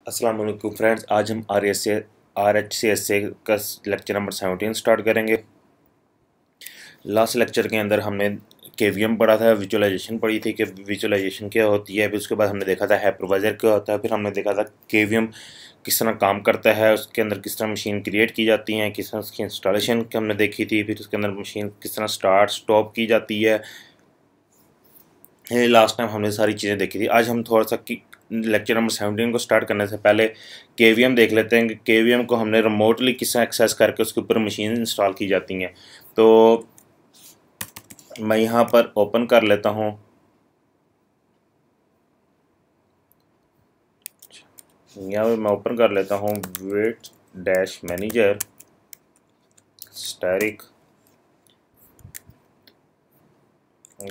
अस्सलाम वालेकुम फ्रेंड्स, आज हम RHCSA का लेक्चर नंबर 17 स्टार्ट करेंगे। लास्ट लेक्चर के अंदर हमने KVM पढ़ा था, विजुअलाइजेशन पढ़ी थी कि विजुअलाइजेशन क्या होती है। फिर उसके बाद हमने देखा था हाइपरवाइजर क्या होता है। फिर हमने देखा था KVM किस तरह काम करता है, उसके अंदर किस तरह मशीन क्रिएट की जाती हैं, किस तरह उसकी इंस्टॉलेशन हमने देखी थी। फिर उसके अंदर मशीन किस तरह स्टार्ट स्टॉप की जाती है। लास्ट टाइम हमने सारी चीज़ें देखी थी। आज हम थोड़ा सा लेक्चर नंबर 17 को स्टार्ट करने से पहले KVM देख लेते हैं कि KVM को हमने रिमोटली किस तरह एक्सेस करके उसके ऊपर मशीन इंस्टॉल की जाती हैं। तो मैं यहाँ पर ओपन कर लेता हूँ। यहाँ पर मैं ओपन कर लेता हूँ wit dash manager static,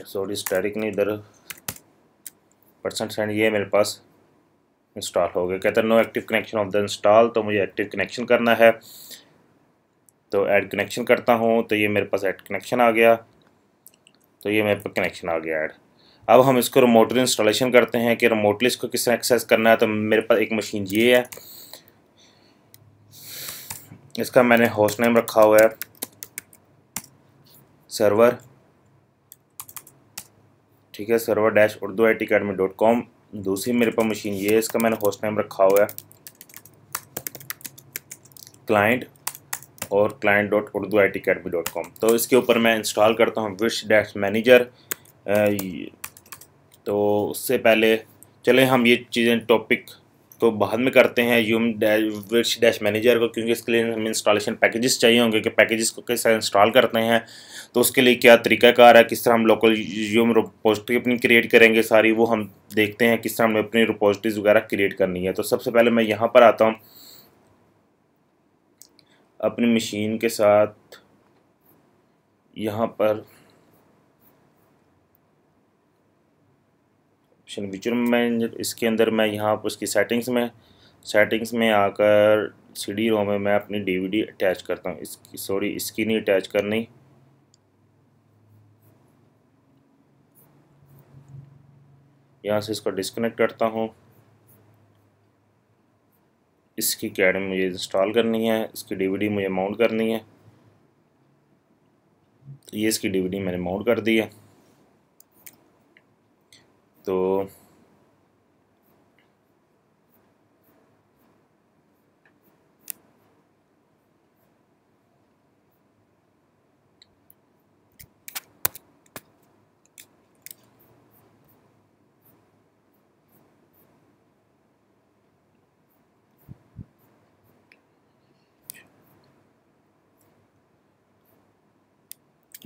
sorry static नहीं, इधर %, ये मेरे पास इंस्टॉल हो गया। कहता है no active connection of the install, तो मुझे एक्टिव कनेक्शन करना है। तो ऐड कनेक्शन करता हूँ, तो ये मेरे पास ऐड कनेक्शन आ गया। तो ये मेरे पास कनेक्शन आ गया ऐड। अब हम इसको रिमोटली इंस्टॉलेशन करते हैं कि रिमोटली इसको किस तरह एक्सेस करना है। तो मेरे पास एक मशीन ये है, इसका मैंने होस्ट नेम रखा हुआ है सर्वर, ठीक है, server-urduitacademy.com। दूसरी मेरे पास मशीन ये है, इसका मैंने होस्ट नेम रखा हुआ है क्लाइंट और client.urduitacademy.com। तो इसके ऊपर मैं इंस्टॉल करता हूँ विश डैश मैनेजर। तो उससे पहले चले हम ये चीज़ें टॉपिक तो बाद में करते हैं विश डैश मैनेजर को, क्योंकि इसके लिए हमें इंस्टॉलेशन पैकेजेस चाहिए होंगे कि पैकेजेस को कैसे इंस्टॉल करते हैं। तो उसके लिए क्या तरीकाकार है, किस तरह हम लोकल यूम रिपोजिटरी अपनी क्रिएट करेंगे सारी, वो हम देखते हैं किस तरह हमें अपनी रिपोजिटरीज वगैरह क्रिएट करनी है। तो सबसे पहले मैं यहाँ पर आता हूँ अपनी मशीन के साथ। यहाँ पर विजुअल में इसके अंदर मैं यहाँ पर उसकी सेटिंग्स में आकर CD-ROM में मैं अपनी DVD अटैच करता हूँ। इसकी सॉरी इसकी नहीं अटैच करनी, यहाँ से इसको डिस्कनेक्ट करता हूँ। इसकी कैड मुझे इंस्टॉल करनी है, इसकी DVD मुझे माउंट करनी है। ये इसकी DVD मैंने माउंट कर दी है। तो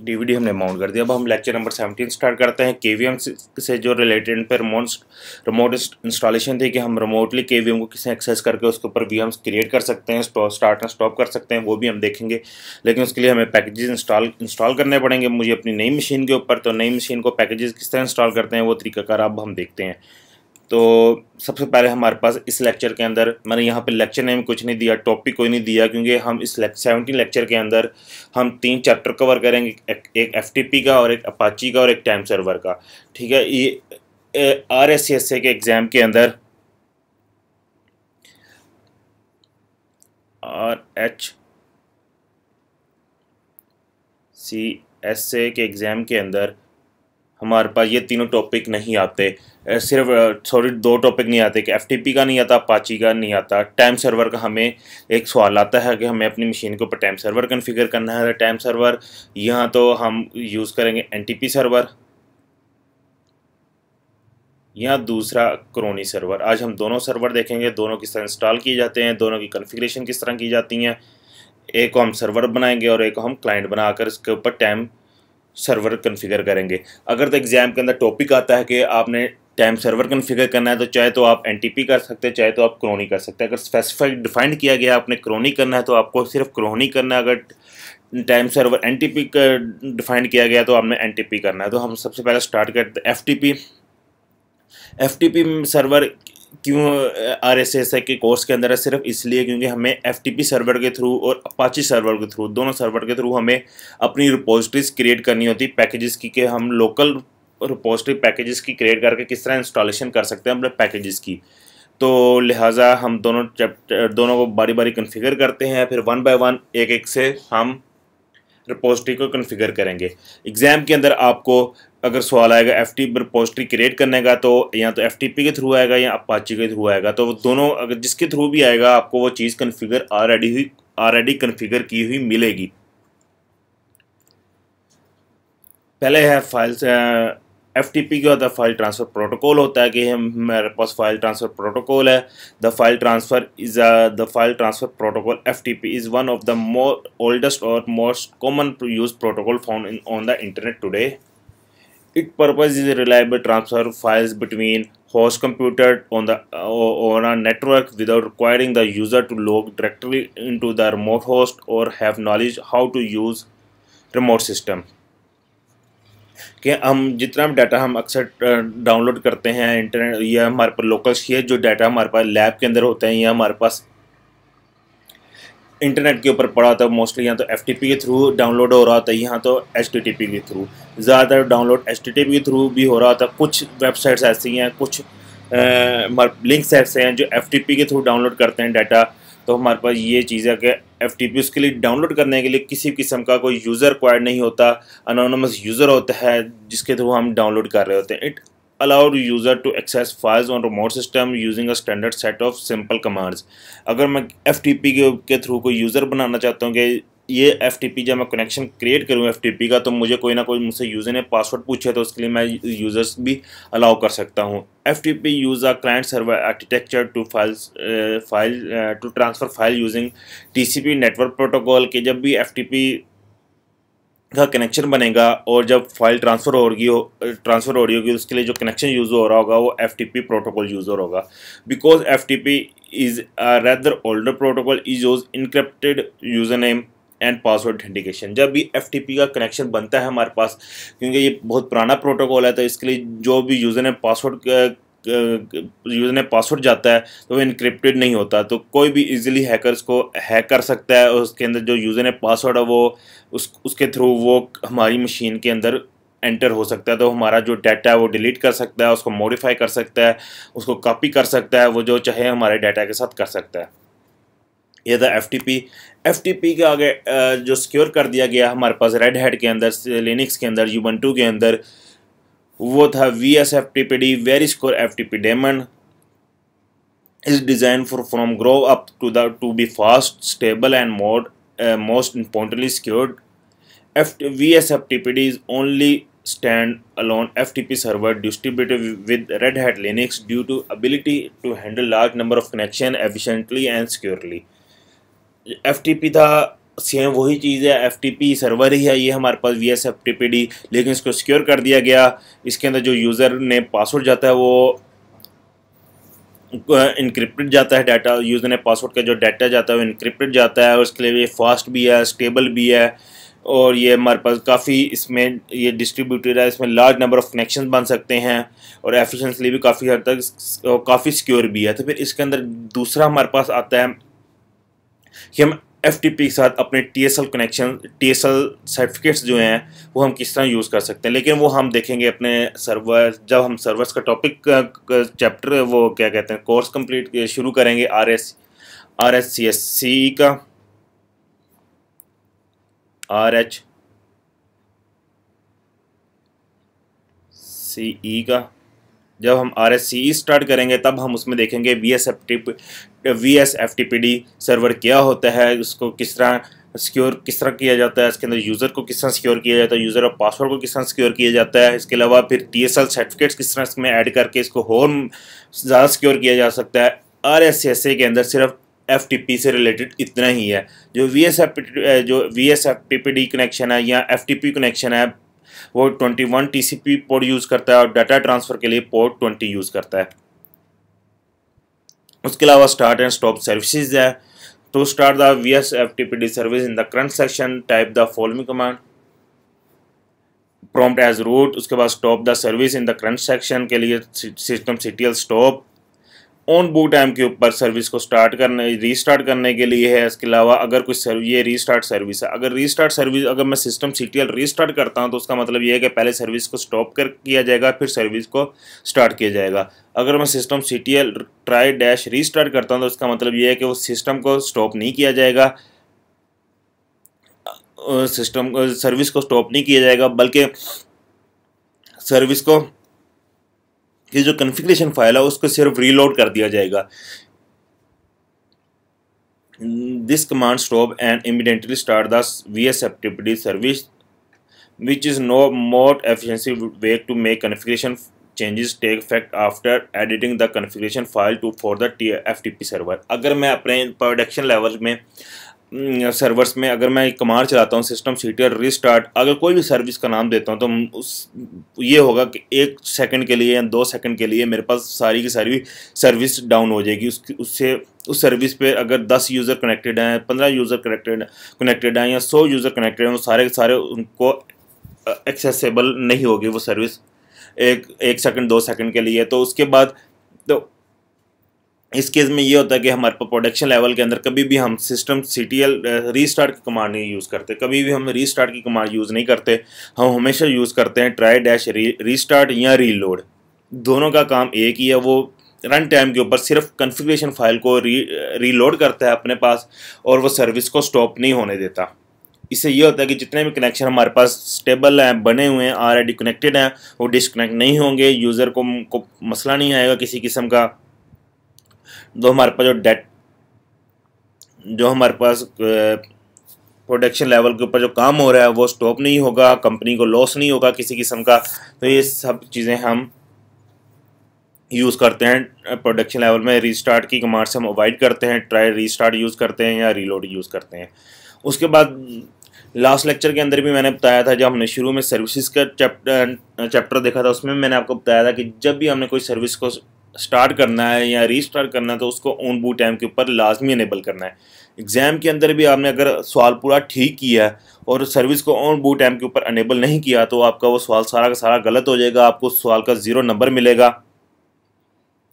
DVD हमने माउंट कर दिया। अब हम लेक्चर नंबर 17 स्टार्ट करते हैं। KVM से जो रिलेटेड पर रिमोट इंस्टॉलेशन थी कि हम रिमोटली KVM को किसे एक्सेस करके उसके ऊपर VMs क्रिएट कर सकते हैं, स्टार्ट एंड स्टॉप कर सकते हैं, वो भी हम देखेंगे। लेकिन उसके लिए हमें पैकेजेस इंस्टॉल करने पड़ेंगे मुझे अपनी नई मशीन के ऊपर। तो नई मशीन को पैकेजेस किस तरह इंस्टॉल करते हैं वो तरीकाकार अब हम देखते हैं। तो सबसे पहले हमारे पास इस लेक्चर के अंदर मैंने यहाँ पे लेक्चर नेम कुछ नहीं दिया, टॉपिक कोई नहीं दिया, क्योंकि हम इस 17 लेक्चर के अंदर हम 3 चैप्टर कवर करेंगे, एक FTP का और एक अपाची का और एक टाइम सर्वर का, ठीक है। ये RHCSA के एग्ज़ाम के अंदर RHCSA के एग्ज़ाम के अंदर हमारे पास ये तीनों टॉपिक नहीं आते। सिर्फ सॉरी 2 टॉपिक नहीं आते कि FTP का नहीं आता, अपाची का नहीं आता। टाइम सर्वर का हमें एक सवाल आता है कि हमें अपनी मशीन के ऊपर टाइम सर्वर कॉन्फ़िगर करना है। टाइम सर्वर यहाँ तो हम यूज़ करेंगे NTP सर्वर, यहाँ दूसरा क्रोनी सर्वर। आज हम दोनों सर्वर देखेंगे, दोनों किस तरह इंस्टॉल किए जाते हैं, दोनों की कॉन्फ़िगरेशन किस तरह की जाती हैं। एक को हम सर्वर बनाएंगे और एक को हम क्लाइंट बनाकर इसके ऊपर टाइम सर्वर कॉन्फ़िगर करेंगे। अगर तो एग्ज़ाम के अंदर टॉपिक आता है कि आपने टाइम सर्वर कॉन्फ़िगर करना है, तो चाहे तो आप NTP कर सकते हैं, चाहे तो आप क्रोनी कर सकते हैं। अगर स्पेसिफाइड डिफाइंड किया गया आपने क्रोनी करना है तो आपको सिर्फ क्रोनी करना है। अगर टाइम सर्वर NTP का डिफाइंड किया गया तो आपने NTP करना है। तो हम सबसे पहले स्टार्ट करते हैं FTP सर्वर क्यों RHCSA के कोर्स के अंदर है, सिर्फ इसलिए क्योंकि हमें FTP सर्वर के थ्रू और अपाची सर्वर के थ्रू, दोनों सर्वर के थ्रू हमें अपनी रिपोजिटरीज क्रिएट करनी होती पैकेजेस की, कि हम लोकल रिपोजिटरी पैकेजेस की क्रिएट करके किस तरह इंस्टॉलेशन कर सकते हैं अपने पैकेजेस की। तो लिहाजा हम दोनों को बारी बारी कन्फिगर करते हैं, फिर वन बाय वन एक एक से हम रिपोजिटरी को कन्फिगर करेंगे। एग्ज़ाम के अंदर आपको अगर सवाल आएगा FTP रिपोजिटरी क्रिएट करने का, तो या तो FTP के थ्रू आएगा या अपाची के थ्रू आएगा, तो दोनों अगर जिसके थ्रू भी आएगा आपको वो चीज़ कन्फिगर ऑलरेडी कन्फिगर की हुई मिलेगी। पहले है फाइल FTP क्या होता है, फाइल ट्रांसफ़र प्रोटोकॉल होता है कि हमारे पास फाइल ट्रांसफ़र प्रोटोकॉल है। The file transfer protocol FTP is one of the oldest और most common use protocol found on the internet today. Its purpose is reliable transfer files between host computer on a network without requiring the user to log directly into the remote host or have knowledge how to use remote system। कि हम जितना भी data हम अक्सर download करते हैं internet, या हमारे पास लोकल शेयर जो डाटा हमारे पास लैब के अंदर होते हैं या हमारे पास इंटरनेट के ऊपर पड़ा होता है, मोस्टली यहाँ तो FTP के थ्रू डाउनलोड हो रहा होता है, यहाँ तो HTTP के थ्रू। ज़्यादातर डाउनलोड HTTP के थ्रू भी हो रहा होता है। कुछ वेबसाइट्स ऐसी हैं, कुछ लिंक्स ऐसे हैं जो FTP के थ्रू डाउनलोड करते हैं डाटा। तो हमारे पास ये चीज़ है कि FTP उसके लिए डाउनलोड करने के लिए किसी किस्म का कोई यूज़र रिक्वायर्ड नहीं होता, अनोनिमस यूज़र होता है जिसके थ्रू हम डाउनलोड कर रहे होते हैं। It allowed user to access files on remote system using a standard set of simple commands। अगर मैं FTP के थ्रू कोई यूज़र बनाना चाहता हूँ कि ये FTP जब मैं कनेक्शन क्रिएट करूँ FTP का, तो मुझे कोई ना कोई मुझसे यूज़र ने पासवर्ड पूछे, तो उसके लिए मैं यूज़र्स भी अलाउ कर सकता हूँ। FTP use a client server architecture to transfer file using TCP network protocol के जब भी FTP का कनेक्शन बनेगा और जब फाइल ट्रांसफ़र हो रही होगी उसके लिए जो कनेक्शन यूज़ हो रहा होगा वो FTP प्रोटोकॉल यूज़ हो होगा। Because FTP is a rather older protocol is use encrypted user name and password authentication. जब भी FTP का कनेक्शन बनता है हमारे पास, क्योंकि ये बहुत पुराना प्रोटोकॉल है, तो इसके लिए जो भी यूज़र ने पासवर्ड जाता है तो वो इनक्रिप्टेड नहीं होता, तो कोई भी इजीली हैकर्स को हैक कर सकता है। और उसके अंदर जो यूज़र ने पासवर्ड है वो उसके थ्रू वो हमारी मशीन के अंदर एंटर हो सकता है, तो हमारा जो डाटा है वो डिलीट कर सकता है, उसको मॉडिफाई कर सकता है, उसको कॉपी कर सकता है, वो जो चाहे हमारे डाटा के साथ कर सकता है। ये था FTP के आगे जो सिक्योर कर दिया गया हमारे पास रेड हैट के अंदर, लिनक्स के अंदर, यूबंटू के अंदर, वो था VSFTPD very secure FTP daemon is designed from grow up to be fast, stable and most importantly secured। VSFTPD is only stand-alone FTP server distributed with Red Hat Linux due to ability to handle large number of connections efficiently and securely। FTP था same वही चीज़ है, FTP server ही है ये हमारे पास VSFTPD, लेकिन इसको secure कर दिया गया। इसके अंदर जो यूज़र ने पासवर्ड जाता है वो इनक्रिप्टेड जाता है, डाटा यूज़र ने पासवर्ड का जो डाटा जाता है वो इनक्रिप्टेड जाता है, और उसके लिए ये फास्ट भी है, स्टेबल भी है, और ये हमारे पास काफ़ी इसमें ये डिस्ट्रीब्यूटेड है, इसमें लार्ज नंबर ऑफ कनेक्शन बन सकते हैं और एफिशिएंटली भी काफ़ी हद तक काफ़ी सिक्योर भी है। तो फिर इसके अंदर दूसरा हमारे पास आता है कि हम FTP के साथ अपने TSL सर्टिफिकेट्स जो हैं वो हम किस तरह यूज़ कर सकते हैं, लेकिन वो हम देखेंगे अपने जब हम सर्वर्स का टॉपिक चैप्टर वो क्या कहते हैं कोर्स कंप्लीट शुरू करेंगे RSCSC का, RHCE का। जब हम RSCE स्टार्ट करेंगे तब हम उसमें देखेंगे VSFTPD सर्वर क्या होता है, उसको किस तरह किया जाता है, इसके अंदर यूज़र को किस तरह सिक्योर किया जाता है, यूज़र और पासवर्ड को किस तरह सिक्योर किया जाता है। इसके अलावा फिर TSL सर्टिफिकेट्स किस तरह इसमें ऐड करके इसको और ज़्यादा सिक्योर किया जा सकता है। RSCSA के अंदर सिर्फ FTP से रिलेटेड इतना ही है। जो VSFTPD कनेक्शन है या FTP कनेक्शन है वो 21 TCP पोर्ट यूज़ करता है और डाटा ट्रांसफ़र के लिए पोर्ट 20 यूज़ करता है। उसके अलावा स्टार्ट एंड स्टॉप सर्विसेज है। To start the VSFTPD service in the current section type the following command prompt as root. उसके बाद stop the service in the current section के लिए system CTL stop. On boot time के ऊपर service को restart करने के लिए है। इसके अलावा अगर कुछ ये रीस्टार्ट सर्विस है, अगर रीस्टार्ट सर्विस अगर मैं सिस्टम CTL रीस्टार्ट करता हूं तो उसका मतलब ये है कि पहले सर्विस को स्टॉप कर किया जाएगा, फिर सर्विस को स्टार्ट किया जाएगा। अगर मैं system CTL try dash restart करता हूं तो उसका मतलब ये है कि वो सिस्टम को स्टॉप नहीं किया जाएगा, सिस्टम सर्विस को स्टॉप नहीं किया जाएगा, बल्कि सर्विस को कि जो कॉन्फ़िगरेशन फाइल है उसको सिर्फ रीलोड कर दिया जाएगा। This command stop and immediately start the VSFTPD service which is no more efficiency way to make configuration changes take effect after editing the configuration file to for the FTP server। अगर मैं अपने production level में servers में अगर मैं एक command चलाता हूँ सिस्टम CTL रीस्टार्ट, अगर कोई भी सर्विस का नाम देता हूँ तो ये होगा कि 1 सेकंड के लिए या 2 सेकंड के लिए मेरे पास सारी की सारी सर्विस डाउन हो जाएगी। उससे उस सर्विस पे अगर 10 यूज़र कनेक्टेड हैं, 15 यूज़र कनेक्टेड हैं या 100 यूज़र कनेक्टेड हैं, वो सारे के सारे उनको एक्सेसिबल नहीं होगी वो सर्विस 1 सेकंड 2 सेकंड के लिए। तो उसके बाद तो इस केस में ये होता है कि हमारे पास प्रोडक्शन लेवल के अंदर कभी भी हम सिस्टम CTL रीस्टार्ट की कमांड नहीं यूज़ करते, कभी भी हम रीस्टार्ट की कमांड यूज़ नहीं करते। हम हमेशा यूज़ करते हैं ट्राई डैश रीस्टार्ट या रीलोड। दोनों का काम एक ही है, वो रन टाइम के ऊपर सिर्फ कॉन्फ़िगरेशन फाइल को रीलोड करता है अपने पास और वो सर्विस को स्टॉप नहीं होने देता। इससे ये होता है कि जितने भी कनेक्शन हमारे पास स्टेबल हैं, बने हुए हैं, ऑलरेडी कनेक्टेड हैं, वो डिस्कनेक्ट नहीं होंगे, यूज़र को मसला नहीं आएगा किसी किस्म का। हमारे पास जो हमारे पास प्रोडक्शन लेवल के ऊपर जो काम हो रहा है वो स्टॉप नहीं होगा, कंपनी को लॉस नहीं होगा किसी किस्म का। तो ये सब चीज़ें हम यूज़ करते हैं प्रोडक्शन लेवल में। रीस्टार्ट की कमांड से हम अवॉइड करते हैं, ट्राई रीस्टार्ट यूज़ करते हैं या रीलोड यूज़ करते हैं। उसके बाद लास्ट लेक्चर के अंदर भी मैंने बताया था, जब हमने शुरू में सर्विसेज का चैप्टर देखा था, उसमें मैंने आपको बताया था कि जब भी हमने कोई सर्विस को स्टार्ट करना है या रीस्टार्ट करना है तो उसको ऑन बूट टाइम के ऊपर लाजमी इनेबल करना है। एग्ज़ाम के अंदर भी आपने अगर सवाल पूरा ठीक किया है और सर्विस को ऑन बूट टाइम के ऊपर इनेबल नहीं किया तो आपका वो सवाल सारा का सारा गलत हो जाएगा, आपको सवाल का 0 नंबर मिलेगा।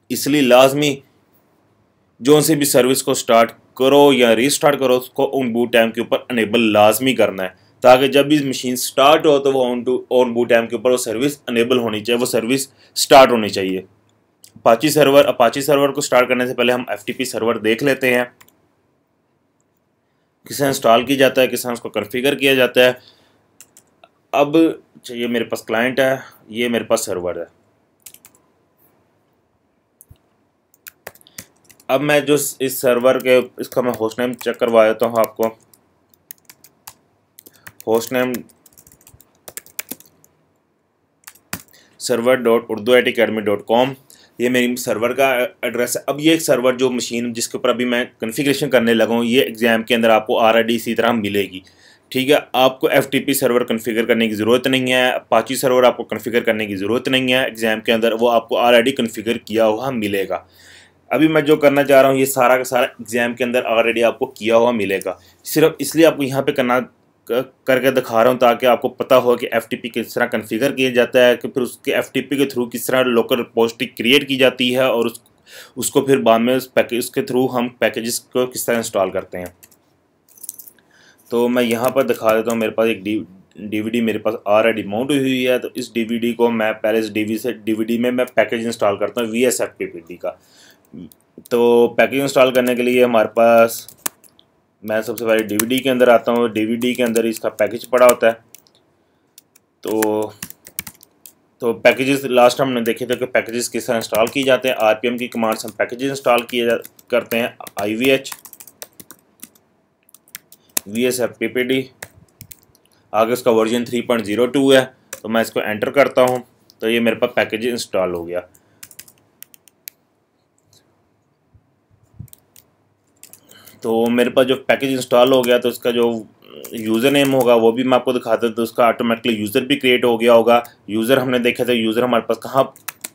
इसलिए लाजमी जो से भी सर्विस को स्टार्ट करो या रीस्टार्ट करो उसको ऑन बूट टाइम के ऊपर इनेबल लाजमी करना है, ताकि जब भी मशीन स्टार्ट हो तो वो ऑन बूट टाइम के ऊपर वो सर्विस इनेबल होनी चाहिए, वो सर्विस स्टार्ट होनी चाहिए। अपाची सर्वर को स्टार्ट करने से पहले हम FTP सर्वर देख लेते हैं, किसे इंस्टॉल किया जाता है, किसे उसको कॉन्फ़िगर किया जाता है। अब ये मेरे पास क्लाइंट है, ये मेरे पास सर्वर है। अब मैं जो इस सर्वर के इसका मैं होस्ट नेम चेक करवा देता हूँ आपको। होस्ट नेम server.urduitacademy.com, ये मेरी सर्वर का एड्रेस है। अब ये एक सर्वर जो मशीन जिसके ऊपर अभी मैं कॉन्फ़िगरेशन करने लगा हूँ, ये एग्ज़ाम के अंदर आपको ऑलरेडी इसी तरह मिलेगी। ठीक है, आपको FTP सर्वर कॉन्फ़िगर करने की ज़रूरत नहीं है, अपाची सर्वर आपको कॉन्फ़िगर करने की ज़रूरत नहीं है एग्ज़ाम के अंदर, वो आपको ऑलरेडी कॉन्फ़िगर किया हुआ मिलेगा। अभी मैं जो करना चाह रहा हूँ ये सारा का सारा एग्ज़ाम के अंदर ऑलरेडी आपको किया हुआ मिलेगा। सिर्फ इसलिए आपको यहाँ पे करके दिखा रहा हूँ ताकि आपको पता हो कि FTP किस तरह कॉन्फ़िगर किया जाता है, कि फिर उसके FTP के थ्रू किस तरह लोकल रिपोजिटरी क्रिएट की जाती है और उसको फिर बाद में उसके थ्रू हम पैकेजेस को किस तरह इंस्टॉल करते हैं। तो मैं यहाँ पर दिखा देता हूँ, मेरे पास एक DVD मेरे पास ऑलरेडी माउंट हुई है। तो इस DVD को मैं पहले इस DVD में मैं पैकेज इंस्टॉल करता हूँ VSFTPD का। तो पैकेज इंस्टॉल करने के लिए हमारे पास मैं सबसे पहले DVD के अंदर आता हूँ। DVD के अंदर इसका पैकेज पड़ा होता है। तो पैकेजेस लास्ट हमने देखे थे कि पैकेजेस किस तरह इंस्टॉल किए जाते हैं। RPM की कमांड से हम पैकेजेस इंस्टॉल करते हैं। IVH VSFTPD, आगे उसका वर्जन 3.02 है। तो मैं इसको एंटर करता हूँ तो ये मेरे पास पैकेज इंस्टॉल हो गया। तो मेरे पास जो पैकेज इंस्टॉल हो गया तो इसका जो यूज़र नेम होगा वो भी मैं आपको दिखाता हूँ। तो उसका ऑटोमेटिकली यूज़र भी क्रिएट हो गया होगा। यूज़र हमने देखा था, यूज़र हमारे पास कहाँ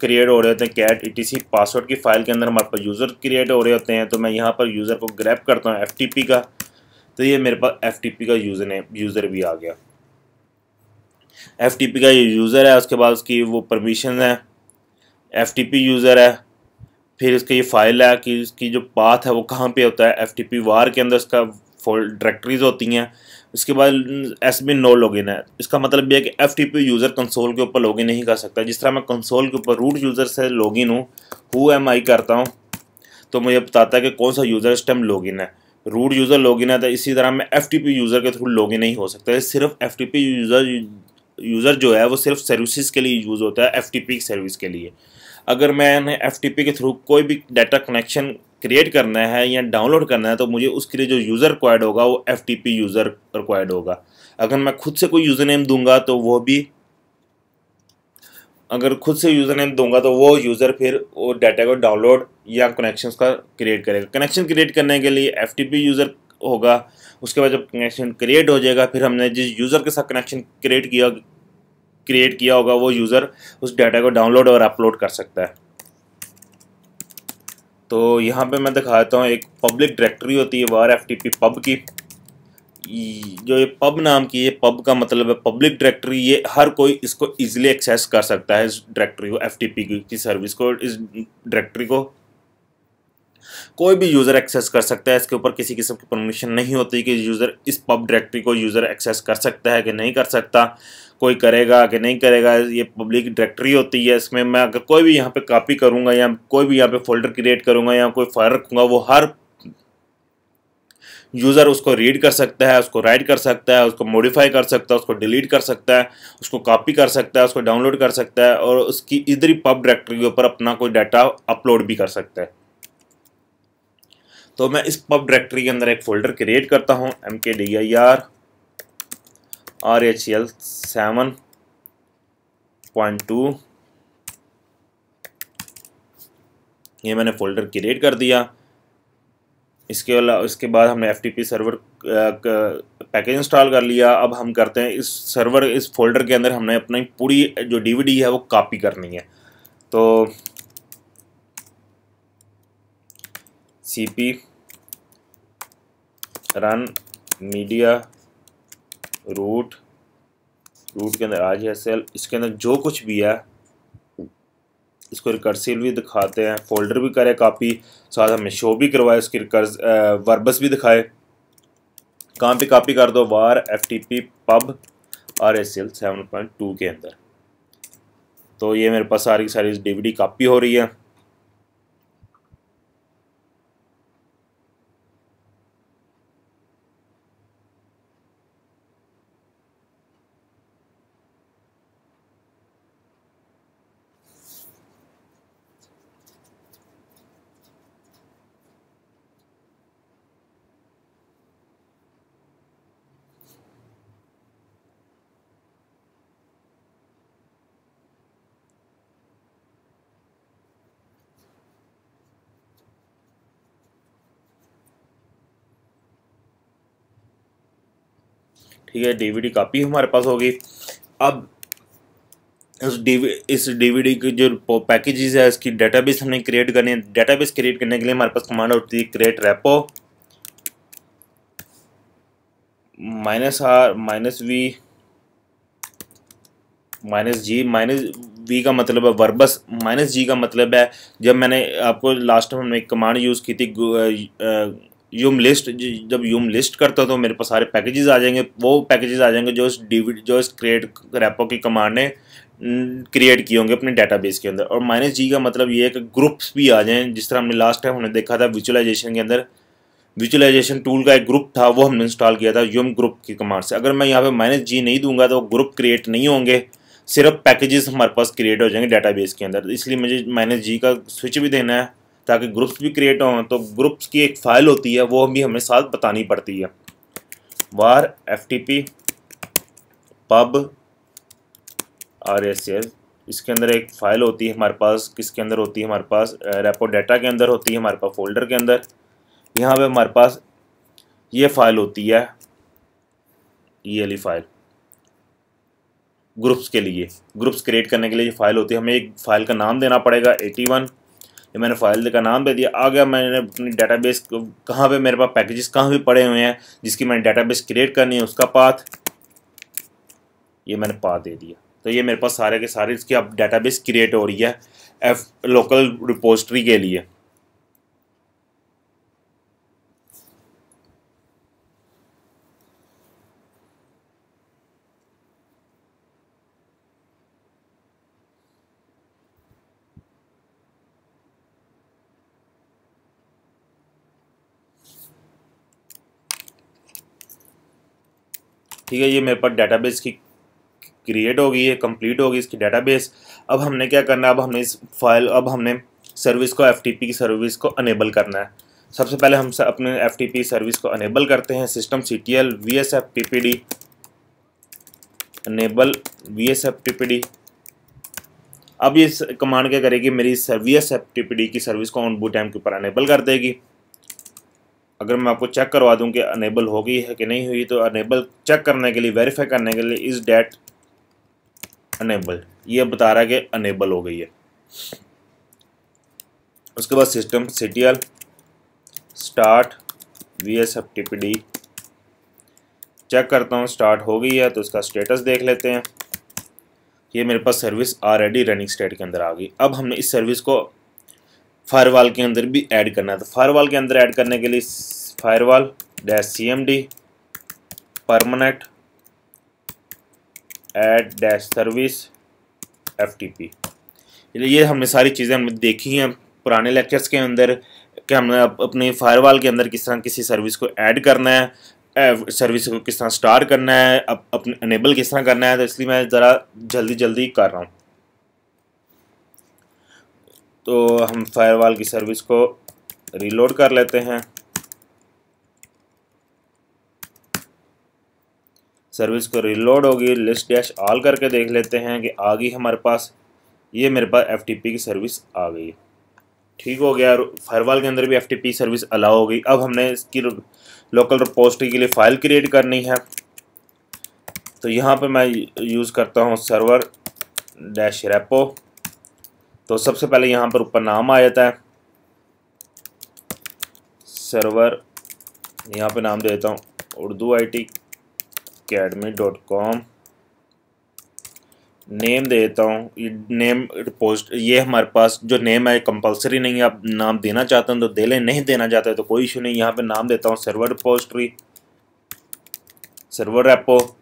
क्रिएट हो रहे होते हैं, कैट etc पासवर्ड की फ़ाइल के अंदर हमारे पास यूज़र क्रिएट हो रहे होते हैं। तो मैं यहाँ पर यूज़र को ग्रैब करता हूँ FTP का, तो ये मेरे पास FTP का यूज़र भी आ गया। FTP का ये यूज़र है, उसके बाद उसकी वो परमिशन है, FTP यूज़र है, फिर इसका ये फाइल है कि इसकी जो पाथ है वो कहाँ पे होता है, FTP वार के अंदर इसका डायरेक्टरीज होती हैं। उसके बाद एसबी नो लॉगिन है। इसका मतलब ये है कि FTP यूज़र कंसोल के ऊपर लॉगिन नहीं कर सकता। जिस तरह मैं कंसोल के ऊपर रूट यूज़र से लॉगिन हूँ, हु एम आई करता हूँ तो मुझे बताता है कि कौन सा यूज़र इस टाइम लॉगिन है। रूट यूज़र लॉगिन है, तो इसी तरह मैं FTP यूज़र के थ्रू लॉगिन नहीं हो सकता। सिर्फ FTP यूज़र जो है वो सिर्फ सर्विसेज के लिए यूज़ होता है, FTP सर्विस के लिए। अगर मैंने FTP के थ्रू कोई भी डाटा कनेक्शन क्रिएट करना है या डाउनलोड करना है तो मुझे उसके लिए जो यूज़र रिक्वायर्ड होगा वो FTP यूज़र रिक्वायर्ड होगा। अगर मैं खुद से कोई यूज़र नेम दूंगा तो वो भी, अगर खुद से यूज़र नेम दूंगा तो वो यूज़र फिर वो डाटा को डाउनलोड या कनेक्शंस का क्रिएट करेगा। कनेक्शन क्रिएट करने के लिए FTP यूज़र होगा। उसके बाद जब कनेक्शन क्रिएट हो जाएगा, फिर हमने जिस यूज़र के साथ कनेक्शन क्रिएट किया होगा वो यूज़र उस डाटा को डाउनलोड और अपलोड कर सकता है। तो यहाँ पे मैं दिखाता हूँ, एक पब्लिक डायरेक्टरी होती है वार FTP पब की। जो ये पब नाम की, ये पब का मतलब है पब्लिक डायरेक्टरी। ये हर कोई इसको इजीली एक्सेस कर सकता है, इस डायरेक्टरी को, FTP की सर्विस को। इस डायरेक्टरी को कोई भी यूज़र एक्सेस कर सकता है। इसके ऊपर किसी किस्म की परमिशन नहीं होती कि यूज़र इस पब डायरेक्टरी को यूज़र एक्सेस कर सकता है कि नहीं कर सकता, कोई करेगा कि नहीं करेगा। ये पब्लिक डायरेक्टरी होती है। इसमें मैं अगर कोई भी यहाँ पे कॉपी करूँगा या कोई भी यहाँ पे फोल्डर क्रिएट करूँगा या कोई फाइल रखूँगा, वो हर यूज़र उसको रीड कर सकता है, उसको राइट कर सकता है, उसको मॉडिफाई कर सकता है, उसको डिलीट कर सकता है, उसको कॉपी कर सकता है, उसको डाउनलोड कर सकता है और उसकी इधर ही पब डायरेक्टरी के ऊपर अपना कोई डाटा अपलोड भी कर सकता है। तो मैं इस पब डायरेक्टरी के अंदर एक फ़ोल्डर क्रिएट करता हूँ, mkdir RHEL 7.2। ये मैंने फ़ोल्डर क्रिएट कर दिया। इसके बाद हमने FTP सर्वर पैकेज इंस्टॉल कर लिया। अब हम करते हैं इस फोल्डर के अंदर हमने अपनी पूरी जो DVD है वो कॉपी करनी है। तो CP रन मीडिया रूट के अंदर RHEL, इसके अंदर जो कुछ भी है इसको रिकर्सिव भी दिखाते हैं, फोल्डर भी करे कॉपी, साथ हमें शो भी करवाए, इसकी वर्बस भी दिखाए। कहाँ पे कॉपी कर दो, वार FTP पब RHEL 7.2 के अंदर। तो ये मेरे पास सारी DVD कॉपी हो रही है। ठीक है, DVD कॉपी हमारे पास होगी। अब इस DVD की जो पैकेजेस है इसकी डेटाबेस हमने क्रिएट करनी है। डेटाबेस क्रिएट करने के लिए हमारे पास कमांड होती है create repo -R -V -G का मतलब है वर्बस, -G का मतलब है, जब मैंने आपको लास्ट टाइम हमने एक कमांड यूज़ की थी यूम लिस्ट। जब यूम लिस्ट करता हूँ तो मेरे पास सारे पैकेजेस आ जाएंगे। वो पैकेजेस आ जाएंगे जो इस क्रिएट रेपो की कमांड ने क्रिएट किए होंगे अपने डाटाबेस के अंदर। और -G का मतलब ये है कि ग्रुप्स भी आ जाएं। जिस तरह हमने लास्ट टाइम हमने देखा था विजुअलाइजेशन के अंदर, विजुअलाइजेशन टूल का एक ग्रुप था, वो हमने इंस्टॉल किया था यूम ग्रुप की कमांड से। अगर मैं यहाँ पे -G नहीं दूंगा तो ग्रुप क्रिएट नहीं होंगे, सिर्फ पैकेजेस हमारे पास क्रिएट हो जाएंगे डाटाबेस के अंदर। इसलिए मुझे -G का स्विच भी देना है ताकि ग्रुप्स भी क्रिएट हों। तो ग्रुप्स की एक फ़ाइल होती है, वो भी हमें साथ बतानी पड़ती है। वार FTP पब RHEL, इसके अंदर एक फ़ाइल होती है हमारे पास। किसके अंदर होती है हमारे पास, रेपो डाटा के अंदर होती है हमारे पास, फोल्डर के अंदर। यहाँ पे हमारे पास ये फ़ाइल होती है, ये वाली फ़ाइल ग्रुप्स के लिए, ग्रुप्स क्रिएट करने के लिए ये फ़ाइल होती है। हमें एक फ़ाइल का नाम देना पड़ेगा 81। ये मैंने फ़ाइल का नाम दे दिया। आ गया मैंने अपनी डाटाबेस कहाँ पे मेरे पास पैकेजेस कहाँ पे पड़े हुए हैं जिसकी मैंने डाटाबेस क्रिएट करनी है, उसका पाथ, ये मैंने पाथ दे दिया। तो ये मेरे पास सारे के सारे इसकी अब डेटाबेस क्रिएट हो रही है लोकल रिपोजिटरी के लिए। ठीक है, ये मेरे पास डेटाबेस की क्रिएट हो गई है, कंप्लीट हो गई इसकी डेटाबेस। अब हमने क्या करना है, अब हमने सर्विस को FTP की सर्विस को अनेबल करना है। सबसे पहले हम अपने FTP सर्विस को अनेबल करते हैं। System CTL VSFTPD enable VSFTPD। अब ये कमांड क्या करेगी, मेरी VSFTPD की सर्विस को ऑन बूट टाइम के ऊपर अनेबल कर देगी। अगर मैं आपको चेक करवा दूं कि अनेबल हो गई है कि नहीं हुई, तो अनेबल चेक करने के लिए, वेरीफाई करने के लिए इज डेट अनेबल्ड, ये बता रहा है कि अनेबल हो गई है। उसके बाद system CTL start VSFTPD check करता हूँ, स्टार्ट हो गई है तो इसका स्टेटस देख लेते हैं। ये मेरे पास सर्विस ऑलरेडी रनिंग स्टेट के अंदर आ गई। अब हमने इस सर्विस को फायरवॉल के अंदर भी ऐड करना है। तो फायरवॉल के अंदर ऐड करने के लिए firewall -cmd permanent add -service FTP। ये हमने सारी चीज़ें हमने देखी हैं पुराने लेक्चर्स के अंदर कि हमने अपनी फायरवॉल के अंदर किस तरह किसी सर्विस को ऐड करना है, सर्विस को किस तरह स्टार्ट करना है, अपने अनेबल किस तरह करना है। तो इसलिए मैं ज़रा जल्दी कर रहा हूँ। तो हम फायरवॉल की सर्विस को रीलोड कर लेते हैं। सर्विस को रीलोड होगी, लिस्ट डैश ऑल करके देख लेते हैं कि आ गई हमारे पास। ये मेरे पास FTP की सर्विस आ गई, ठीक हो गया। फायरवॉल के अंदर भी FTP सर्विस अलाउ हो गई। अब हमने इसकी लोकल रिपोजिटरी के लिए फ़ाइल क्रिएट करनी है। तो यहाँ पे मैं यूज़ करता हूँ सर्वर -repo। तो सबसे पहले यहाँ पर ऊपर नाम आ जाता है सर्वर, यहाँ पे नाम देता हूँ urduitacademy.com। नेम देता हूँ, नेम पोस्ट, ये हमारे पास जो नेम है कंपलसरी नहीं है, आप नाम देना चाहते हैं तो दे लें, नहीं देना चाहते हैं तो कोई इशू नहीं। यहाँ पे नाम देता हूँ सर्वर रिपोजिटरी, सर्वर रेपो।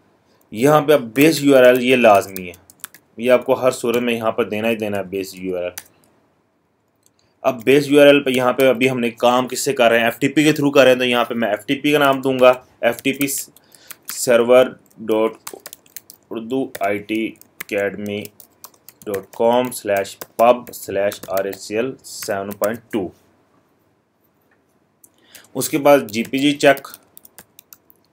यहाँ पे अब बेस URL ये लाजमी है, ये आपको हर सूरत में यहाँ पर देना ही देना है बेस URL। अब बेस URL पे यहाँ पे अभी हमने काम किससे कर रहे हैं, FTP के थ्रू कर रहे हैं। तो यहाँ पे मैं FTP का नाम दूंगा, FTP server.urduitacademy.com/pub/RHCL 7.2। उसके बाद GPG चेक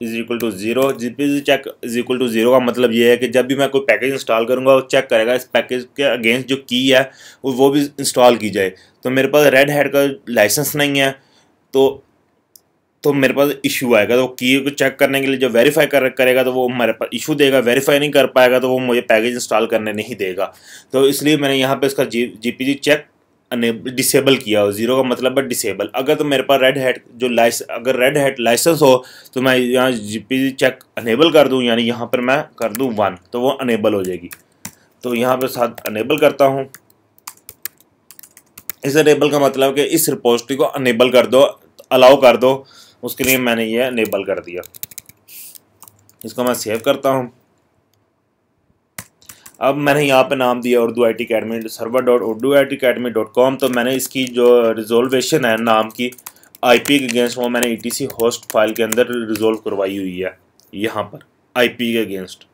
= 0। GPG चेक = 0 का मतलब ये है कि जब भी मैं कोई पैकेज इंस्टॉल करूँगा वो चेक करेगा इस पैकेज के अगेंस्ट जो की है वो भी इंस्टॉल की जाए। तो मेरे पास रेड हैट का लाइसेंस नहीं है तो मेरे पास इशू आएगा। तो की को चेक करने के लिए जो वेरीफाई करेगा तो वो हमारे पास इशू देगा, वेरीफाई नहीं कर पाएगा तो वो मुझे पैकेज इंस्टॉल करने नहीं देगा। तो इसलिए मैंने यहाँ पे इसका GPG चेक डिसेबल किया हो। 0 का मतलब है डिसेबल। अगर तो मेरे पास अगर रेड हैट लाइसेंस हो तो मैं यहाँ GPG चेक अनेबल कर दूँ, यानी यहाँ पर मैं कर दूँ 1 तो वो अनेबल हो जाएगी। तो यहाँ पर साथ अनेबल करता हूँ। इस अनेबल का मतलब कि इस रिपोजिटरी को अनेबल कर दो, अलाउ कर दो, उसके लिए मैंने ये अनेबल कर दिया। इसको मैं सेव करता हूँ। अब मैंने यहाँ पे नाम दिया urduitacademy server.urduitacademy.com। तो मैंने इसकी जो रिजोल्वेशन है नाम की IP के अगेंस्ट वो मैंने ETC होस्ट फाइल के अंदर रिजोल्व करवाई हुई है यहाँ पर IP के अगेंस्ट।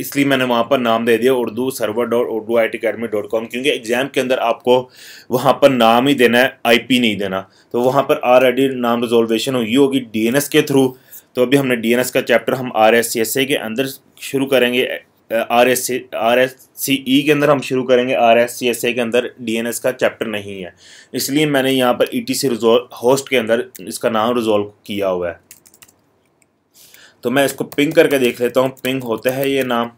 इसलिए मैंने वहाँ पर नाम दे दिया server.urduitacademy.com, क्योंकि एग्जाम के अंदर आपको वहाँ पर नाम ही देना है, IP नहीं देना। तो वहाँ पर ऑलरेडी नाम रिजोल्वेशन हुई होगी DNS के थ्रू। तो अभी हमने DNS का चैप्टर हम RSCSA के अंदर शुरू करेंगे, RSCE के अंदर हम शुरू करेंगे, RSCSA के अंदर DNS का चैप्टर नहीं है। इसलिए मैंने यहाँ पर ETC होस्ट के अंदर इसका नाम रिजोल्व किया हुआ है। तो मैं इसको पिंग करके देख लेता हूँ, पिंग होता है ये नाम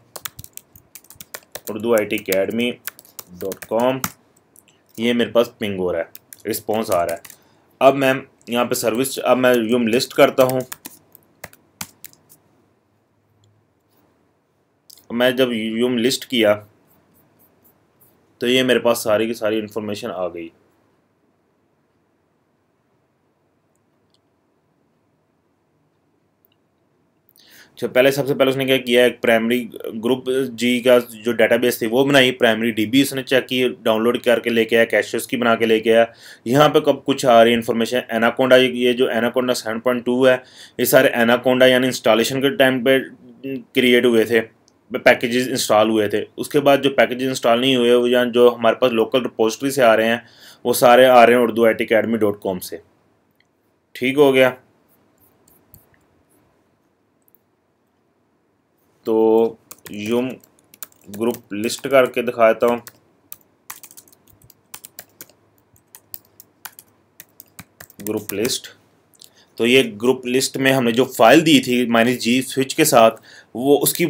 urduitacademy.com। ये मेरे पास पिंग हो रहा है, रिस्पॉन्स आ रहा है। अब मैं यहाँ पे सर्विस, अब मैं यूम लिस्ट करता हूँ। मैं जब यूम लिस्ट किया तो ये मेरे पास सारी की सारी इन्फॉर्मेशन आ गई। पहले सबसे पहले उसने क्या किया, एक प्राइमरी ग्रुप जी का जो डेटाबेस थी वो बनाई, प्राइमरी डीबी उसने चेक की, डाउनलोड करके लेके आया, कैशेस की बना के लेके आया। यहाँ पे कब कुछ आ रही इन्फॉर्मेशन, एनाकोंडा, ये जो एनाकोंडा 7.2 है, ये सारे एनाकोंडा यानी इंस्टॉलेशन के टाइम पे क्रिएट हुए थे, पैकेजेस इंस्टॉल हुए थे। उसके बाद जो पैकेजेस इंस्टॉल नहीं हुए या जो हमारे पास लोकल रिपोजिटरी से आ रहे हैं वो सारे आ रहे हैं urduitacademy.com से। ठीक हो गया। तो यूम ग्रुप लिस्ट करके दिखाता हूँ। ग्रुप लिस्ट, तो ये ग्रुप लिस्ट में हमने जो फाइल दी थी -g स्विच के साथ, वो उसकी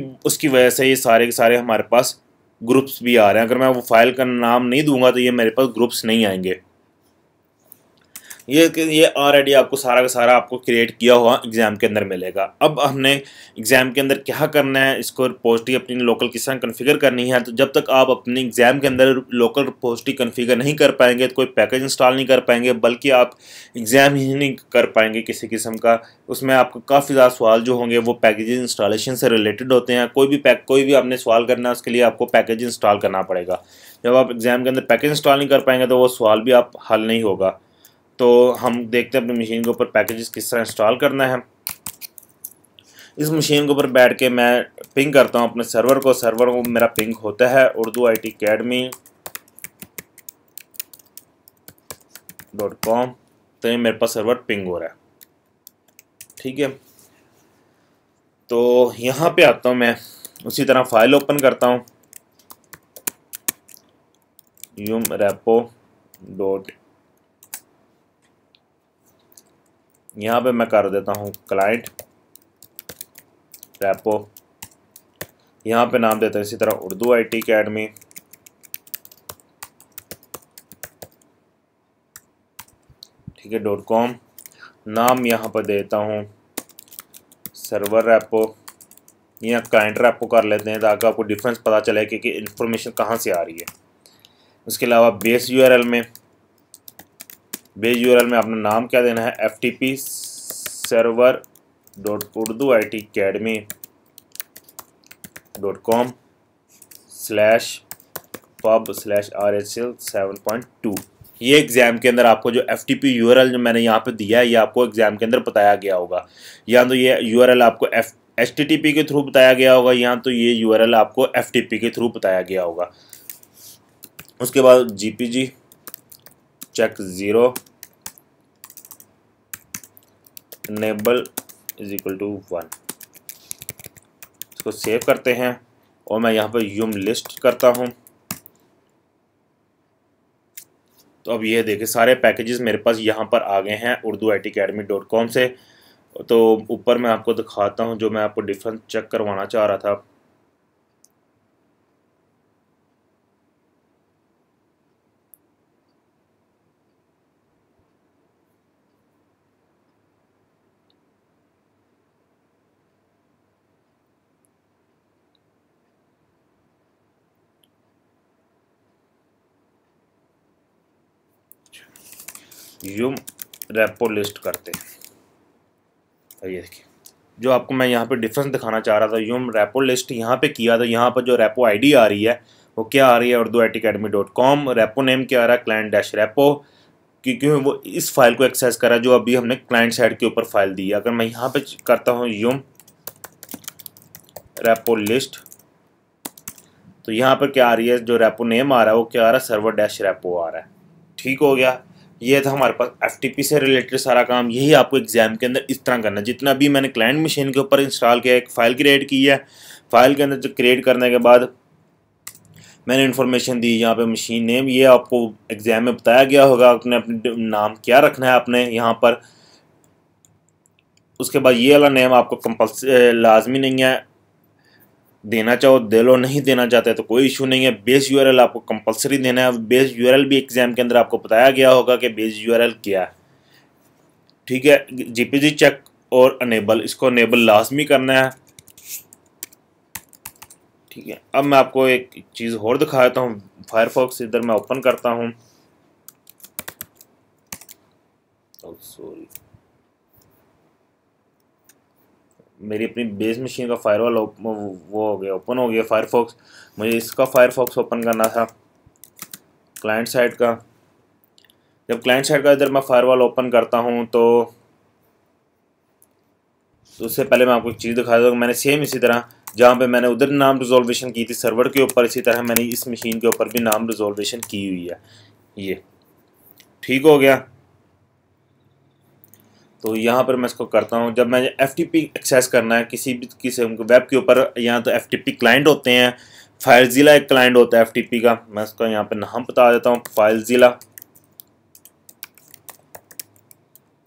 वजह से ये सारे के सारे हमारे पास ग्रुप्स भी आ रहे हैं। अगर मैं वो फाइल का नाम नहीं दूंगा तो ये मेरे पास ग्रुप्स नहीं आएंगे। ये ऑलरेडी आपको सारा का सारा आपको क्रिएट किया हुआ एग्जाम के अंदर मिलेगा। अब हमने एग्जाम के अंदर क्या करना है, इसको रिपोजिटरी अपनी लोकल किस तरह कन्फिगर करनी है। तो जब तक आप अपने एग्जाम के अंदर लोकल रिपोजिटरी कन्फिगर नहीं कर पाएंगे तो कोई पैकेज इंस्टॉल नहीं कर पाएंगे, बल्कि आप एग्जाम ही नहीं कर पाएंगे किसी किस्म का। उसमें आपको काफ़ी ज़्यादा सवाल जो होंगे वो पैकेज इंस्टॉलेशन से रिलेटेड होते हैं। कोई भी आपने सवाल करना है उसके लिए आपको पैकेज इंस्टॉल करना पड़ेगा। जब आप एग्जाम के अंदर पैकेज इंस्टॉल नहीं कर पाएंगे तो वो सवाल भी आप हल नहीं होगा। तो हम देखते हैं अपनी मशीन के ऊपर पैकेजेस किस तरह इंस्टॉल करना है। इस मशीन के ऊपर बैठ के मैं पिंग करता हूँ अपने सर्वर को मेरा पिंग होता है urduitacademy.com। तो ये मेरे पास सर्वर पिंग हो रहा है। ठीक है, तो यहाँ पे आता हूँ मैं, उसी तरह फाइल ओपन करता हूँ, repo डॉट, यहाँ पे मैं कर देता हूँ क्लाइंट रेपो, यहाँ पे नाम देता हूँ इसी तरह urduitacademy। ठीक है, .com, नाम यहाँ पर देता हूँ सर्वर रेपो, यहाँ क्लाइंट रेपो कर लेते हैं ताकि आपको डिफरेंस पता चले कि इंफॉर्मेशन कहाँ से आ रही है। उसके अलावा बेस यूआरएल में अपना नाम क्या देना है, ftp server.urduitacademy.com/pub/rhl 7.2। ये एग्ज़ाम के अंदर आपको जो FTP URL जो मैंने यहाँ पे दिया है ये आपको एग्ज़ाम के अंदर बताया गया होगा। या तो ये URL आपको HTTP के थ्रू बताया गया होगा, या तो ये URL आपको FTP के थ्रू बताया गया होगा। उसके बाद GPG check 0 enable = 1, इसको सेव करते हैं और मैं यहाँ पर यूम लिस्ट करता हूँ। तो अब ये देखें सारे पैकेजेस मेरे पास यहाँ पर आ गए हैं urduitacademy.com से। तो ऊपर मैं आपको दिखाता हूँ जो मैं आपको डिफरेंस चेक करवाना चाह रहा था। यूम रेपो लिस्ट करते हैं। ये देखिए जो आपको मैं यहाँ पे डिफरेंस दिखाना चाह रहा था, यूम रेपो लिस्ट यहाँ पे किया तो यहाँ पर जो रेपो आईडी आ रही है वो क्या आ रही है, urduitacademy.com। रेपो नेम क्या आ रहा है, client dash repo, क्योंकि वो इस फाइल को एक्सेस करा जो अभी हमने क्लाइंट साइड के ऊपर फाइल दी है। अगर मैं यहाँ पे करता हूँ यूम रेपो लिस्ट, तो यहाँ पर क्या आ रही है, जो रेपो नेम आ रहा है वो क्या आ रहा है, सर्वर डैश रेपो आ रहा है। ठीक हो गया, ये था हमारे पास FTP से रिलेटेड सारा काम। यही आपको एग्जाम के अंदर इस तरह करना है। जितना भी मैंने क्लाइंट मशीन के ऊपर इंस्टॉल किया, एक फ़ाइल क्रिएट की है, फाइल के अंदर जो क्रिएट करने के बाद मैंने इन्फॉर्मेशन दी यहाँ पे मशीन नेम, ये आपको एग्जाम में बताया गया होगा आपने अपने नाम क्या रखना है आपने यहाँ पर। उसके बाद ये वाला नेम आपको कंपल्सरी लाजमी नहीं है, देना चाहो दे लो, नहीं देना चाहते तो कोई इशू नहीं है। बेस यूआरएल आपको कंपलसरी देना है। बेस यूआरएल भी एग्जाम के अंदर आपको बताया गया होगा कि बेस यूआरएल क्या है। ठीक है, जीपीजी चेक और अनेबल, इसको अनेबल लाजमी करना है। ठीक है, अब मैं आपको एक चीज़ और दिखा देता हूँ। फायरफॉक्स इधर मैं ओपन करता हूँ। सॉरी, मेरी अपनी बेस मशीन का फायरवॉल वो हो गया, ओपन हो गया फायरफॉक्स। मुझे इसका फायरफॉक्स ओपन करना था, क्लाइंट साइड का। जब क्लाइंट साइड का इधर मैं फायरवॉल ओपन करता हूँ तो उससे पहले मैं आपको एक चीज़ दिखा दूँ। मैंने सेम इसी तरह जहाँ पे मैंने उधर नाम रिजोल्वेशन की थी सर्वर के ऊपर, इसी तरह मैंने इस मशीन के ऊपर भी नाम रिजोल्वेशन की हुई है। ये ठीक हो गया। तो यहाँ पर मैं इसको करता हूँ। जब मैं FTP एक्सेस करना है किसी भी किसी वेब के ऊपर, यहाँ तो FTP क्लाइंट होते हैं, फाइलज़िला एक क्लाइंट होता है FTP का। मैं इसका यहाँ पे नाम बता देता हूँ, फाइलज़िला।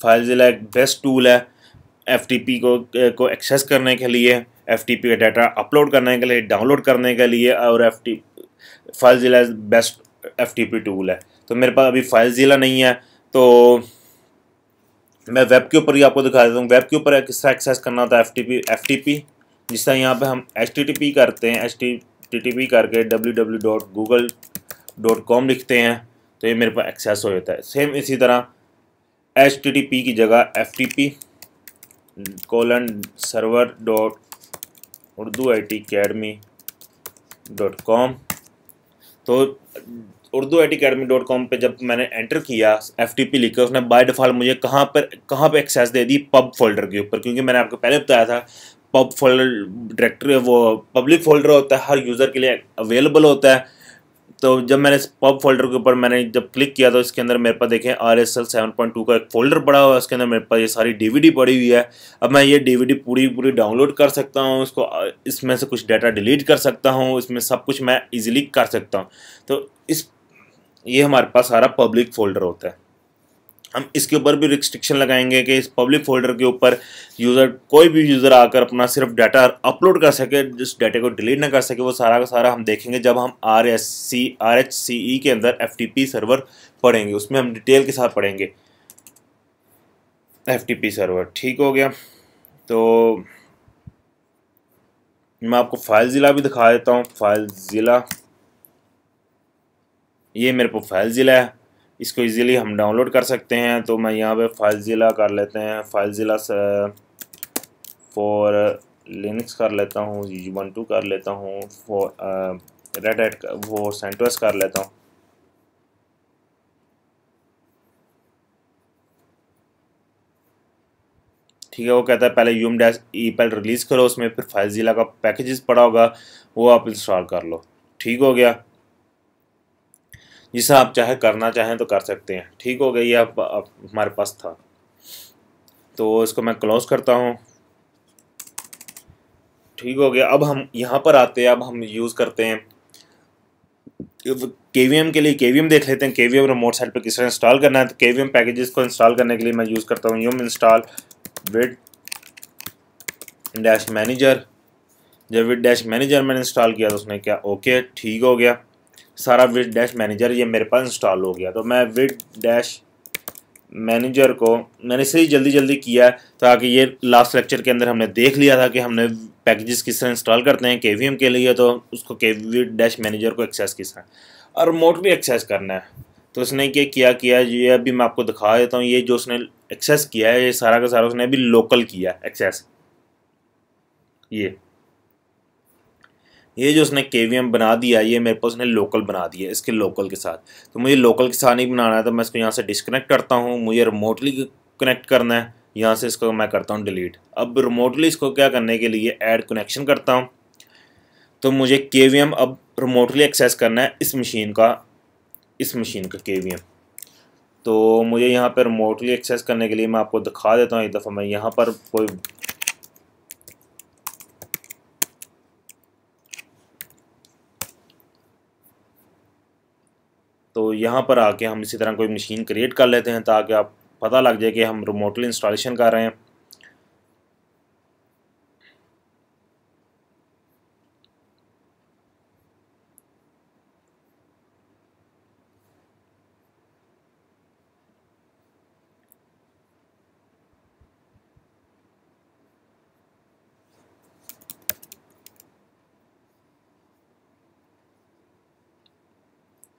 फाइलज़िला एक बेस्ट टूल है FTP को एक्सेस करने के लिए, FTP का डाटा अपलोड करने के लिए, डाउनलोड करने के लिए। और फाइलज़िला बेस्ट FTP टूल है। तो मेरे पास अभी फाइलज़िला नहीं है, तो मैं वेब के ऊपर ही आपको दिखा देता हूँ। वेब के ऊपर किस तरह एक्सेस करना होता है FTP। जिस तरह यहाँ पे हम HTTP करते हैं, HTTP करके www.google.com लिखते हैं, तो ये मेरे पास एक्सेस हो जाता है। सेम इसी तरह HTTP की जगह FTP://urduitacademy.com। तो urduitacademy.com पे जब मैंने एंटर किया FTP लिखकर, उसने बाय डिफ़ॉल्ट मुझे कहाँ पे एक्सेस दे दी, पब फोल्डर के ऊपर। क्योंकि मैंने आपको पहले बताया था पब फोल्डर डायरेक्टरी वो पब्लिक फोल्डर होता है, हर यूज़र के लिए अवेलेबल होता है। तो जब मैंने इस पब फोल्डर के ऊपर मैंने जब क्लिक किया तो इसके अंदर मेरे पास देखें RSL 7.2 का एक फ़ोल्डर पड़ा हुआ है। उसके अंदर मेरे पास ये सारी DVD पड़ी हुई है। अब मैं ये DVD पूरी डाउनलोड कर सकता हूँ, इसको इसमें से कुछ डाटा डिलीट कर सकता हूँ, इसमें सब कुछ मैं इजीली कर सकता हूँ। तो ये हमारे पास सारा पब्लिक फ़ोल्डर होता है। हम इसके ऊपर भी रिस्ट्रिक्शन लगाएंगे कि इस पब्लिक फोल्डर के ऊपर कोई भी यूज़र आकर अपना सिर्फ डाटा अपलोड कर सके, जिस डाटे को डिलीट ना कर सके। वो सारा का सारा हम देखेंगे जब हम RHCE के अंदर FTP सर्वर पढ़ेंगे, उसमें हम डिटेल के साथ पढ़ेंगे FTP सर्वर। ठीक हो गया। तो मैं आपको फाइलज़िला भी दिखा देता हूँ। फाइलज़िला, ये मेरे को फाइलज़िला है, इसको इजीली हम डाउनलोड कर सकते हैं। तो मैं यहाँ पे फाइलज़िला कर लेते हैं, फाइलज़िला फॉर लिनक्स कर लेता हूँ, Ubuntu कर लेता हूँ, फॉर रेड हैट वो सेंटोस कर लेता हूँ। ठीक है, वो कहता है पहले yum-eval रिलीज़ करो, उसमें फिर फाइलज़िला का पैकेजेस पड़ा होगा, वो आप इंस्टॉल कर लो। ठीक हो गया। जिसे आप करना चाहें तो कर सकते हैं। ठीक हो गया, ये आप हमारे पास था। तो इसको मैं क्लोज करता हूँ। ठीक हो गया। अब हम यहाँ पर आते हैं, अब हम यूज़ करते हैं KVM के लिए। KVM देख लेते हैं, KVM रिमोट साइट पे किस तरह इंस्टॉल करना है। तो KVM पैकेजेस को इंस्टॉल करने के लिए मैं यूज़ करता हूँ yum install with-manager। जब with-manager मैंने इंस्टॉल किया तो उसने क्या, ओके ठीक हो गया, सारा with-manager ये मेरे पास इंस्टॉल हो गया। तो मैं with-manager को मैंने इसलिए जल्दी किया ताकि ये लास्ट लेक्चर के अंदर हमने देख लिया था कि हमने पैकेजेस किस तरह इंस्टॉल करते हैं KVM के लिए, तो उसको with-manager को एक्सेस किस तरह और रिमोटली एक्सेस करना है। तो उसने किया ये अभी मैं आपको दिखा देता हूँ। ये जो उसने एक्सेस किया है, ये सारा का सारा उसने अभी लोकल किया एक्सेस। ये जो उसने KVM बना दिया, ये मेरे पास उसने लोकल बना दिया इसके लोकल के साथ। तो मुझे लोकल के साथ नहीं बनाना है, तो मैं इसको यहाँ से डिस्कनेक्ट करता हूँ। मुझे रिमोटली कनेक्ट करना है, यहाँ से इसको मैं करता हूँ डिलीट। अब रिमोटली इसको क्या करने के लिए ऐड कनेक्शन करता हूँ। तो मुझे KVM अब रिमोटली एक्सेस करना है इस मशीन का KVM। तो मुझे यहाँ पर रिमोटली एक्सेस करने के लिए मैं आपको दिखा देता हूँ एक दफ़ा। मैं यहाँ पर कोई तो यहाँ पर आके हम इसी तरह कोई मशीन क्रिएट कर लेते हैं ताकि आप पता लग जाए कि हम रिमोटली इंस्टॉलेशन कर रहे हैं।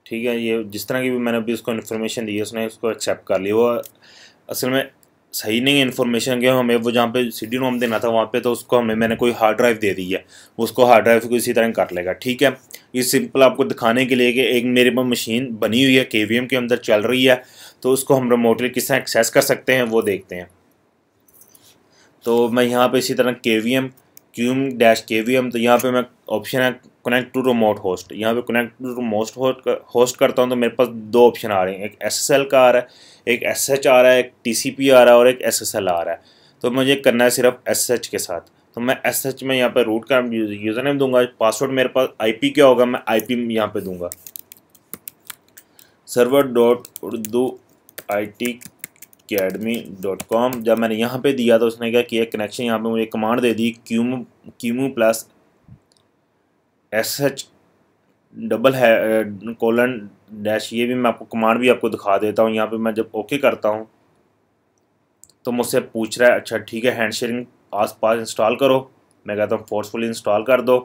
ठीक है, ये जिस तरह की भी मैंने अभी उसको इन्फॉर्मेशन दी है उसने उसको एक्सेप्ट कर लिया। वो असल में सही नहीं है इन्फॉर्मेशन के, हमें वो जहाँ पे CD रोम देना था वहाँ पे तो उसको मैंने कोई हार्ड ड्राइव दे दी है, वो उसको हार्ड ड्राइव को इसी तरह कर लेगा। ठीक है, ये सिंपल आपको दिखाने के लिए कि एक मेरे पास मशीन बनी हुई है KVM के अंदर चल रही है, तो उसको हम रिमोटली किस तरह एक्सेस कर सकते हैं वो देखते हैं। तो मैं यहाँ पे इसी तरह QM-KVM, तो यहाँ पे मैं ऑप्शन है कनेक्ट टू रिमोट होस्ट, यहाँ पे कनेक्ट टू रिमोट होस्ट करता हूँ तो मेरे पास दो ऑप्शन आ रहे हैं, एक SSL का आ रहा है, एक SSH आ रहा है, एक TCP आ रहा है और एक SSL आ रहा है। तो मुझे करना है सिर्फ SSH के साथ, तो मैं SSH में यहाँ पे रूट का यूज़र नेम दूंगा, पासवर्ड मेरे पास IP क्या होगा मैं IP यहाँ पे दूंगा server.urduitacademy.com। जब मैंने यहाँ पे दिया तो उसने क्या किया, कनेक्शन यहाँ पे मुझे कमांड दे दी QEMU+SH डबल है :, ये भी मैं आपको कमांड भी आपको दिखा देता हूँ। यहाँ पे मैं जब ओके करता हूँ तो मुझसे पूछ रहा है अच्छा ठीक है हैंड शेयरिंग आस पास इंस्टॉल करो, मैं कहता हूँ फोर्सफुली इंस्टॉल कर दो।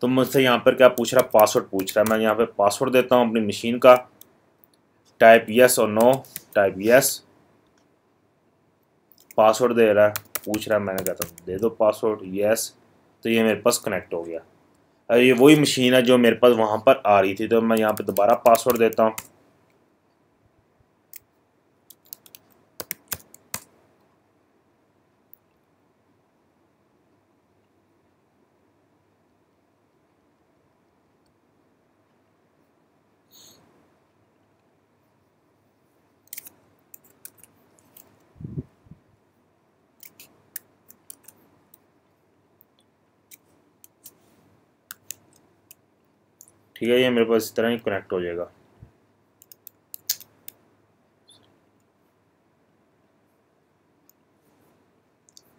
तो मुझसे यहाँ पर क्या पूछ रहा है, पासवर्ड पूछ रहा है, मैं यहाँ पे पासवर्ड देता हूँ अपनी मशीन का, टाइप यस और नो, टाइप यस, पासवर्ड दे रहा है, पूछ रहा है, मैंने कहता हूँ दे दो पासवर्ड यस, तो ये मेरे पास कनेक्ट हो गया। ये वही मशीन है जो मेरे पास वहाँ पर आ रही थी, तो मैं यहाँ पे दोबारा पासवर्ड देता हूँ, ठीक है, ये मेरे पास इस तरह ही कनेक्ट हो जाएगा।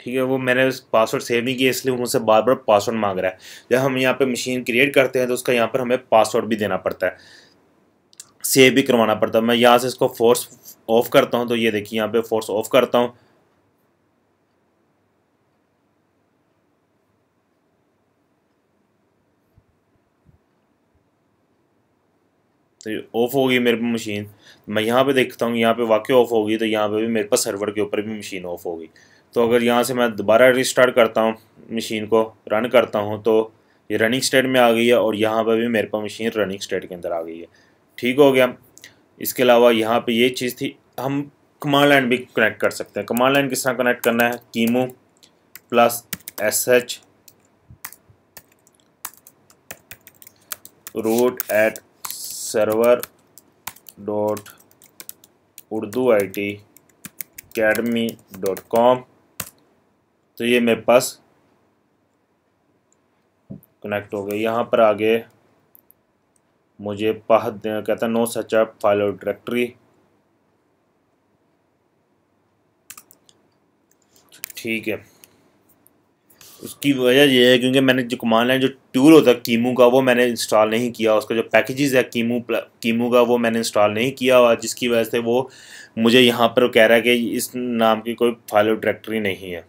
ठीक है, वो मैंने पासवर्ड सेव नहीं किया इसलिए मुझसे बार बार पासवर्ड मांग रहा है। जब हम यहाँ पे मशीन क्रिएट करते हैं तो उसका यहाँ पर हमें पासवर्ड भी देना पड़ता है, सेव भी करवाना पड़ता है। मैं यहाँ से इसको फोर्स ऑफ करता हूँ, तो ये देखिए यहाँ पे फोर्स ऑफ करता हूँ, तो ये ऑफ होगी मेरे पे मशीन। मैं यहाँ पे देखता हूँ यहाँ पे वाकई ऑफ होगी, तो यहाँ पे भी मेरे पास सर्वर के ऊपर भी मशीन ऑफ होगी। तो अगर यहाँ से मैं दोबारा रिस्टार्ट करता हूँ, मशीन को रन करता हूँ, तो ये रनिंग स्टेट में आ गई है और यहाँ पर भी मेरे पास मशीन रनिंग स्टेट के अंदर आ गई है। ठीक हो गया। इसके अलावा यहाँ पे ये चीज़ थी, हम कमांड लाइन भी कनेक्ट कर सकते हैं। कमांड लाइन किस तरह कनेक्ट करना है, QEMU+SH root at server.urduitacademy.com, तो ये मेरे पास कनेक्ट हो गया। यहाँ पर आगे मुझे पाथ देना कहता है नो सच अ फाइल और डायरेक्टरी। ठीक है, उसकी वजह ये है क्योंकि मैंने जो कमांड लाइन जो टूल होता है कीमू का वो मैंने इंस्टॉल नहीं किया, उसका जो पैकेजेस है कीमू का वो मैंने इंस्टॉल नहीं किया, और जिसकी वजह से वो मुझे यहाँ पर कह रहा है कि इस नाम की कोई फाइल और डायरेक्टरी नहीं है।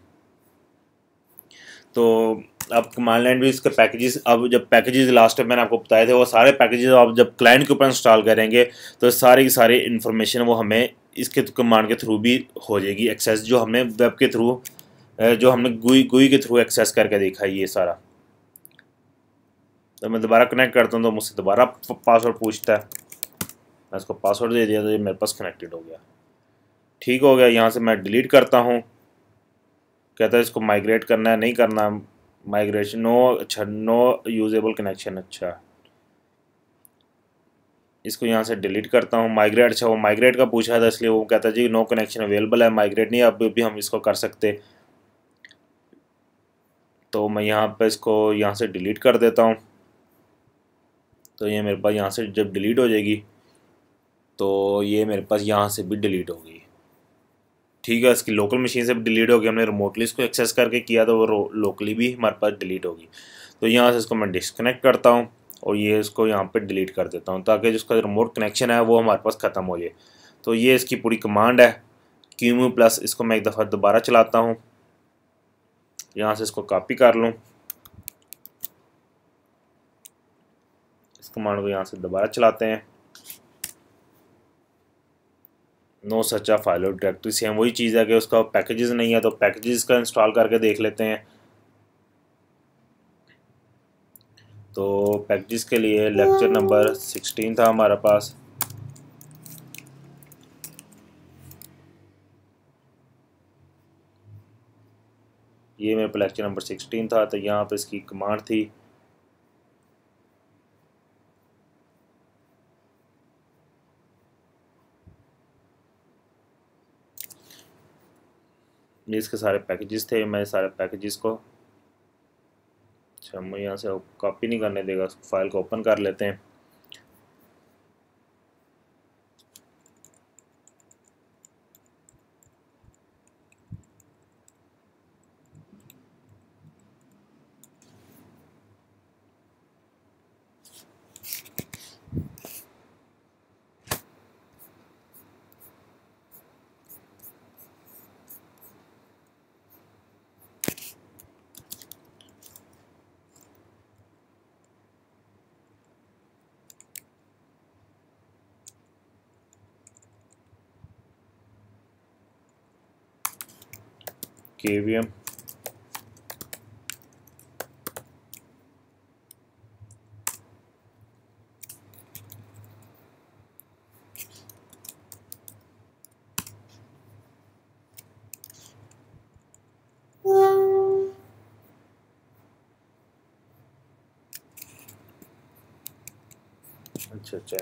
तो अब कमांड लाइन भी इसके पैकेजेस, अब जब पैकेजेस लास्ट टाइम मैंने आपको बताए थे वो सारे पैकेजेस आप जब क्लाइंट के ऊपर इंस्टॉल करेंगे तो सारी की सारी इन्फॉर्मेशन वो हमें इसके कमांड के थ्रू भी हो जाएगी एक्सेस, जो हमने वेब के थ्रू, जो हमने गुई के थ्रू एक्सेस करके देखा है ये सारा। तो मैं दोबारा कनेक्ट करता हूँ तो मुझसे दोबारा पासवर्ड पूछता है, मैं इसको पासवर्ड दे दिया तो ये मेरे पास कनेक्टेड हो गया। ठीक हो गया। यहाँ से मैं डिलीट करता हूँ, कहता है इसको माइग्रेट करना है, नहीं करना, माइग्रेशन नो, अच्छा नो यूजेबल कनेक्शन, अच्छा इसको यहाँ से डिलीट करता हूँ। माइग्रेट, अच्छा वो माइग्रेट का पूछा था इसलिए वो कहता है जी नो कनेक्शन अवेलेबल है, माइग्रेट नहीं, अब भी हम इसको कर सकते। तो मैं यहाँ पे इसको यहाँ से डिलीट कर देता हूँ, तो ये मेरे पास यहाँ से जब डिलीट हो जाएगी तो ये मेरे पास यहाँ से भी डिलीट हो गई। ठीक है, इसकी लोकल मशीन से भी डिलीट हो गई, हमने रिमोटली इसको एक्सेस करके किया तो वो लोकली भी हमारे पास डिलीट होगी। तो यहाँ से इसको मैं डिस्कनेक्ट करता हूँ और ये इसको यहाँ पे डिलीट कर देता हूँ ताकि जिसका रिमोट कनेक्शन है वो हमारे पास ख़त्म हो जाए। तो ये इसकी पूरी कमांड है QEMU+, इसको मैं एक दफ़ा दोबारा चलाता हूँ, यहाँ से इसको कॉपी कर लूँ, कमांड को यहाँ से दोबारा चलाते हैं। नो सच अ फाइल और डायरेक्टरी, सेम वही चीज़ है कि उसका पैकेजेस नहीं है, तो पैकेजेस का इंस्टॉल करके देख लेते हैं। तो पैकेजेस के लिए लेक्चर नंबर 16 था हमारे पास। ये मेरे पास लेक्चर नंबर 16 था, तो यहाँ पे इसकी कमांड थी। ये इसके सारे पैकेजेस थे। मैं सारे पैकेजेस को, अच्छा मैं यहाँ से कॉपी नहीं करने देगा, फाइल को ओपन कर लेते हैं। KVM अच्छा,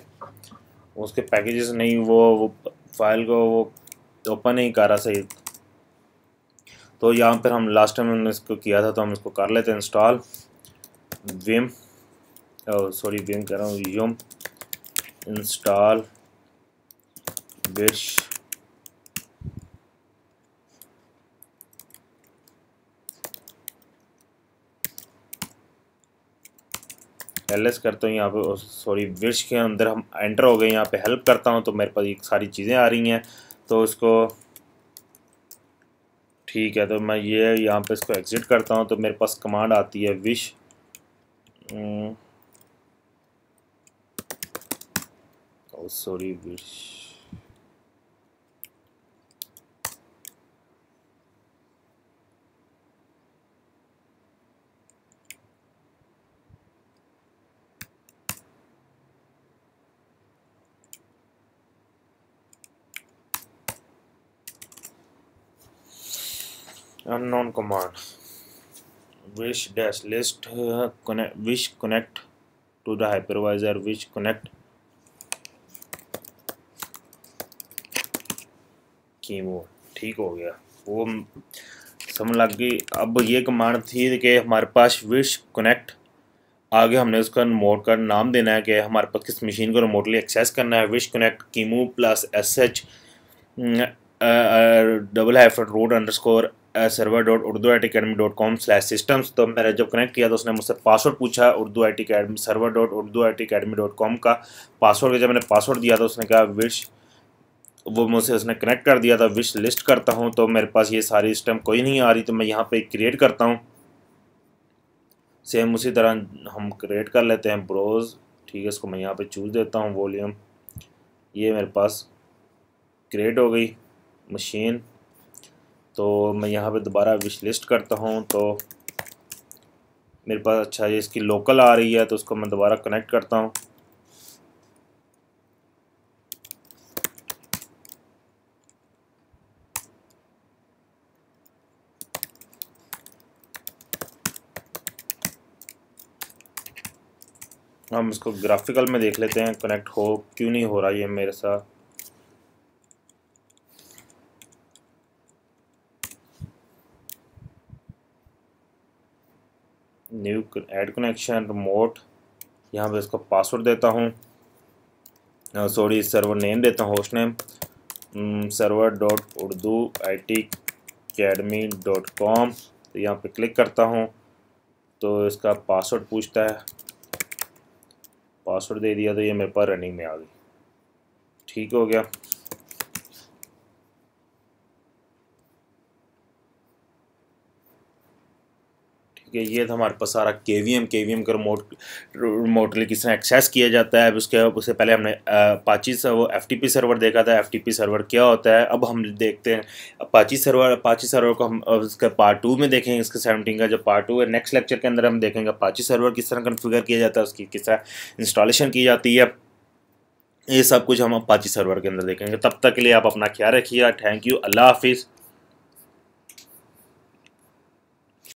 उसके पैकेजेस नहीं, वो फाइल को वो ओपन नहीं कर रहा सही। तो यहाँ पर हम लास्ट टाइम हमने इसको किया था, तो हम इसको कर लेते हैं इंस्टॉल। विम सॉरी विम कर रहा हूँ, युम इंस्टॉल विश एलएस करता हूँ। यहाँ पे सॉरी विश के अंदर हम एंटर हो गए। यहाँ पे हेल्प करता हूँ तो मेरे पास ये सारी चीज़ें आ रही हैं। तो इसको ठीक है, तो मैं ये यहाँ पे इसको एग्जिट करता हूँ, तो मेरे पास कमांड आती है wish sorry wish unknown command wish dash list connect wish connect to the hypervisor wish connect chemo. ठीक हो गया, वो समझ लग गई। अब ये कमांड थी कि हमारे पास विश कनेक्ट, आगे हमने उसका मोड का नाम देना है कि हमारे पास किस मशीन को रिमोटली एक्सेस करना है। Wish connect chemo plus SH $/root_server.urduitacademy.com/systems। तो मैंने जब कनेक्ट किया तो उसने मुझसे पासवर्ड पूछा, server.urduitacademy.com का पासवर्ड। जब मैंने पासवर्ड दिया तो उसने कहा विश, वो मुझसे उसने कनेक्ट कर दिया था। विश लिस्ट करता हूँ तो मेरे पास ये सारी सिस्टम कोई नहीं आ रही, तो मैं यहाँ पे क्रिएट करता हूँ। सेम उसी तरह हम क्रिएट कर लेते हैं ब्रोज। ठीक है, इसको मैं यहाँ पे चूज़ देता हूँ वॉल्यूम। ये मेरे पास क्रिएट हो गई मशीन। तो मैं यहाँ पे दोबारा विश लिस्ट करता हूँ तो मेरे पास अच्छा ये इसकी लोकल आ रही है, तो उसको मैं दोबारा कनेक्ट करता हूँ। हम इसको ग्राफिकल में देख लेते हैं कनेक्ट हो क्यों नहीं हो रहा ये मेरे साथ। न्यू ऐड कनेक्शन रिमोट, यहाँ पे इसको पासवर्ड देता हूँ, सॉरी सर्वर नेम देता हूँ, होस्ट नेम server.urduitacademy.com। तो यहाँ पे क्लिक करता हूँ तो इसका पासवर्ड पूछता है, पासवर्ड दे दिया तो ये मेरे पास रनिंग में आ गई। ठीक हो गया। कि ये था हमारे पास सारा के वी एम का रिमोटली किस तरह एक्सेस किया जाता है। अब उससे पहले हमने अपाची वो FTP सर्वर देखा था, FTP सर्वर क्या होता है। अब हम देखते हैं अपाची सर्वर को हम उसका पार्ट 2 में देखेंगे। इसका 17 का जो पार्ट 2 है, नेक्स्ट लेक्चर के अंदर हम देखेंगे अपाची सर्वर किस तरह कन्फिगर किया जाता है, उसकी किस तरह इंस्टॉलेशन की जाती है। ये सब कुछ हम अपाची सर्वर के अंदर देखेंगे। तब तक के लिए आप अपना ख्याल रखिए। थैंक यू, अल्लाह हाफिज़।